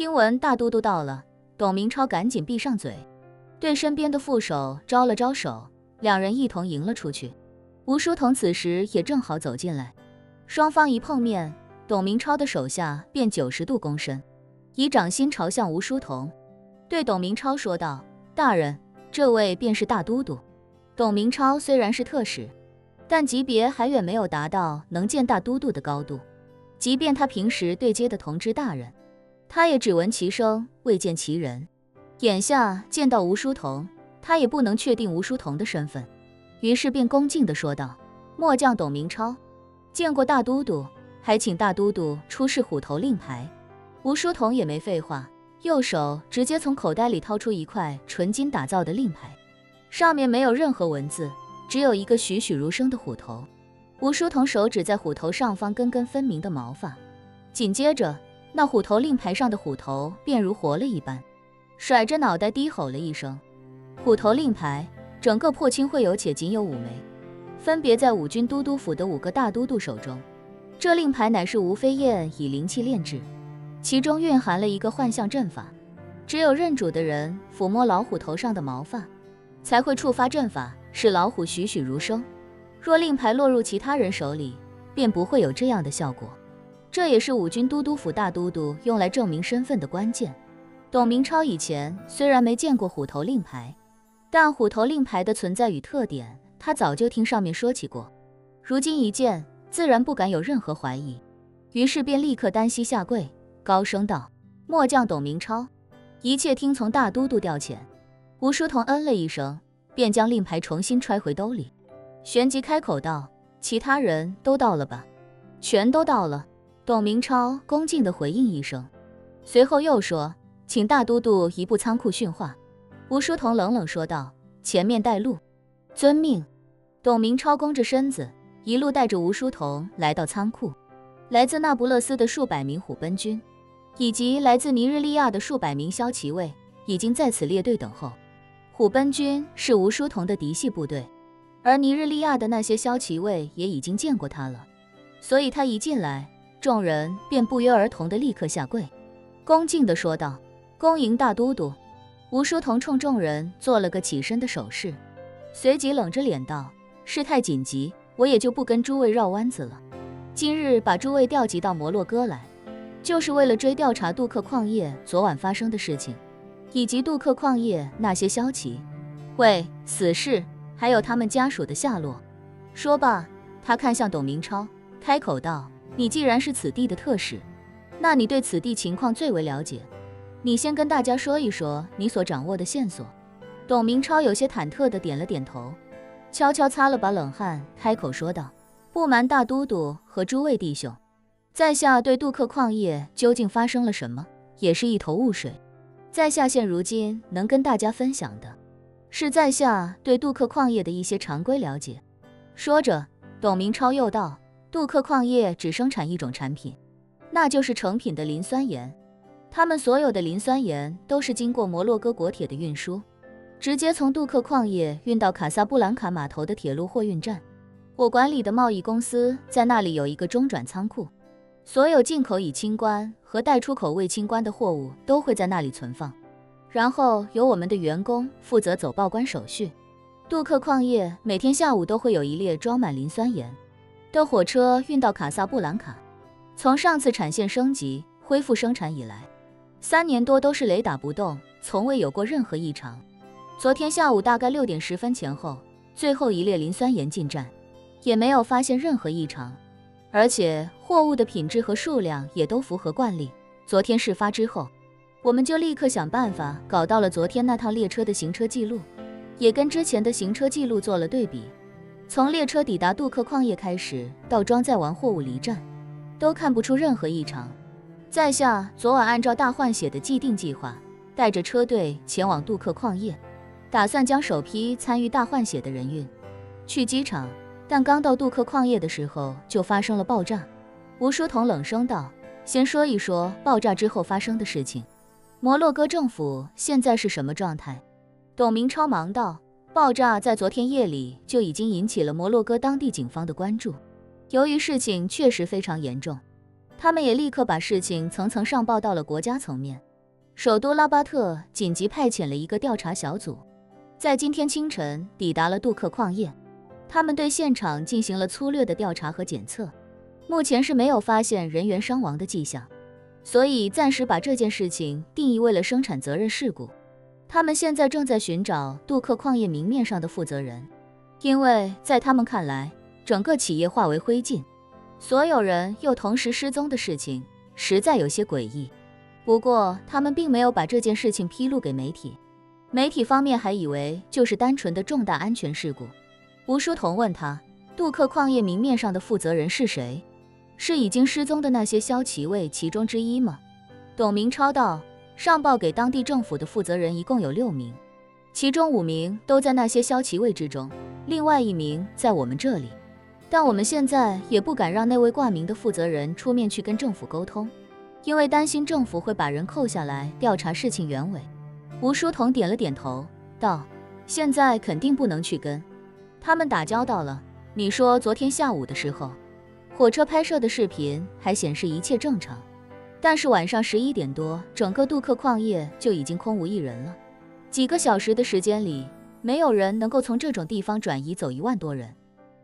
听闻大都督到了，董明超赶紧闭上嘴，对身边的副手招了招手，两人一同迎了出去。吴书同此时也正好走进来，双方一碰面，董明超的手下便90度躬身，以掌心朝向吴书同，对董明超说道：“大人，这位便是大都督。”董明超虽然是特使，但级别还远没有达到能见大都督的高度，即便他平时对接的同知大人，他也只闻其声，未见其人。眼下见到吴书同，他也不能确定吴书同的身份，于是便恭敬地说道：“末将董明超，见过大都督，还请大都督出示虎头令牌。”吴书同也没废话，右手直接从口袋里掏出一块纯金打造的令牌，上面没有任何文字，只有一个栩栩如生的虎头。吴书同手指在虎头上方根根分明的毛发，紧接着那虎头令牌上的虎头便如活了一般，甩着脑袋低吼了一声。虎头令牌整个破青会有且仅有5枚，分别在5军都督府的5个大都督手中。这令牌乃是吴飞燕以灵气炼制，其中蕴含了一个幻象阵法，只有认主的人抚摸老虎头上的毛发，才会触发阵法，使老虎栩栩如生。若令牌落入其他人手里，便不会有这样的效果。这也是5军都督府大都督用来证明身份的关键。董明超以前虽然没见过虎头令牌，但虎头令牌的存在与特点，他早就听上面说起过。如今一见，自然不敢有任何怀疑，于是便立刻单膝下跪，高声道：“末将董明超，一切听从大都督调遣。”吴书同嗯了一声，便将令牌重新揣回兜里，旋即开口道：“其他人都到了吧？”“全都到了。”董明超恭敬地回应一声，随后又说：“请大都督移步仓库训话。”吴书同冷冷说道：“前面带路。”“遵命。”董明超弓着身子，一路带着吴书同来到仓库。来自那不勒斯的数百名虎贲军，以及来自尼日利亚的数百名骁骑卫，已经在此列队等候。虎贲军是吴书同的嫡系部队，而尼日利亚的那些骁骑卫也已经见过他了，所以他一进来，众人便不约而同地立刻下跪，恭敬地说道：“恭迎大都督。”吴书同冲众人做了个起身的手势，随即冷着脸道：“事态紧急，我也就不跟诸位绕弯子了。今日把诸位调集到摩洛哥来，就是为了追调查杜克矿业昨晚发生的事情，以及杜克矿业那些骁骑卫死士，还有他们家属的下落。”说罢，他看向董明超，开口道：“你既然是此地的特使，那你对此地情况最为了解，你先跟大家说一说你所掌握的线索。”董明超有些忐忑地点了点头，悄悄擦了把冷汗，开口说道：“不瞒大都督和诸位弟兄，在下对杜克矿业究竟发生了什么，也是一头雾水。在下现如今能跟大家分享的，是在下对杜克矿业的一些常规了解。”说着，董明超又道：“杜克矿业只生产一种产品，那就是成品的磷酸盐。他们所有的磷酸盐都是经过摩洛哥国铁的运输，直接从杜克矿业运到卡萨布兰卡码头的铁路货运站。我管理的贸易公司在那里有一个中转仓库，所有进口已清关和待出口未清关的货物都会在那里存放，然后由我们的员工负责走报关手续。杜克矿业每天下午都会有一列装满磷酸盐的火车运到卡萨布兰卡。从上次产线升级恢复生产以来，3年多都是雷打不动，从未有过任何异常。昨天下午大概6点10分前后，最后一列磷酸盐进站，也没有发现任何异常，而且货物的品质和数量也都符合惯例。昨天事发之后，我们就立刻想办法搞到了昨天那趟列车的行车记录，也跟之前的行车记录做了对比。从列车抵达杜克矿业开始到装载完货物离站，都看不出任何异常。在下昨晚按照大换血的既定计划，带着车队前往杜克矿业，打算将首批参与大换血的人运去机场，但刚到杜克矿业的时候就发生了爆炸。吴书同冷声道：“先说一说爆炸之后发生的事情。摩洛哥政府现在是什么状态？”董明超忙道：“爆炸在昨天夜里就已经引起了摩洛哥当地警方的关注，由于事情确实非常严重，他们也立刻把事情层层上报到了国家层面，首都拉巴特紧急派遣了一个调查小组，在今天清晨抵达了杜克矿业。他们对现场进行了粗略的调查和检测，目前是没有发现人员伤亡的迹象，所以暂时把这件事情定义为了生产责任事故。他们现在正在寻找杜克矿业明面上的负责人，因为在他们看来，整个企业化为灰烬，所有人又同时失踪的事情实在有些诡异。不过他们并没有把这件事情披露给媒体，媒体方面还以为就是单纯的重大安全事故。吴书彤问他，杜克矿业明面上的负责人是谁？是已经失踪的那些骁骑卫其中之一吗？董明超道，上报给当地政府的负责人一共有6名，其中5名都在那些骁骑卫之中，另外1名在我们这里。但我们现在也不敢让那位挂名的负责人出面去跟政府沟通，因为担心政府会把人扣下来调查事情原委。吴书彤点了点头，道，现在肯定不能去跟他们打交道了。你说昨天下午的时候，火车拍摄的视频还显示一切正常，但是晚上11点多，整个杜克矿业就已经空无一人了。几个小时的时间里，没有人能够从这种地方转移走1万多人。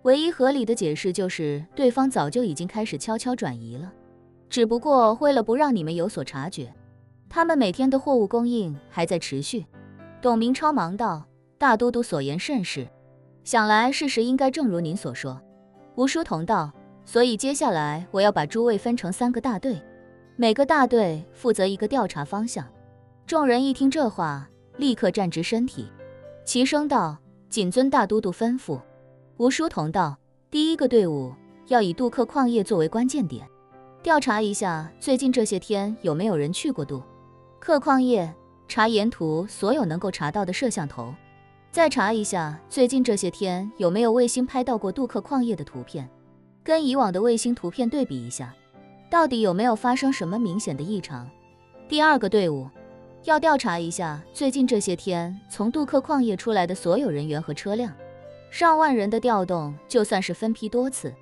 唯一合理的解释就是对方早就已经开始悄悄转移了，只不过为了不让你们有所察觉，他们每天的货物供应还在持续。董明超忙道，大都督所言甚是，想来事实应该正如您所说。吴书彤道，所以接下来我要把诸位分成3个大队，每个大队负责一个调查方向。众人一听这话，立刻站直身体，齐声道，谨遵大都督吩咐。吴书彤道，第1个队伍要以杜克矿业作为关键点，调查一下最近这些天有没有人去过杜克矿业，查沿途所有能够查到的摄像头，再查一下最近这些天有没有卫星拍到过杜克矿业的图片，跟以往的卫星图片对比一下，到底有没有发生什么明显的异常。第2个队伍要调查一下最近这些天从杜克矿业出来的所有人员和车辆，上万人的调动，就算是分批多次，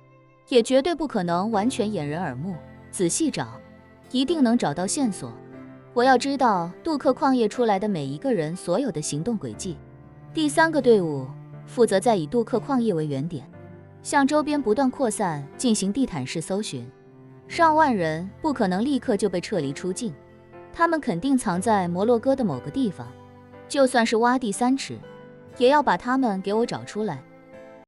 也绝对不可能完全掩人耳目，仔细找，一定能找到线索。我要知道杜克矿业出来的每一个人所有的行动轨迹。第3个队伍负责在以杜克矿业为原点，向周边不断扩散，进行地毯式搜寻。上万人不可能立刻就被撤离出境，他们肯定藏在摩洛哥的某个地方，就算是挖地3尺，也要把他们给我找出来。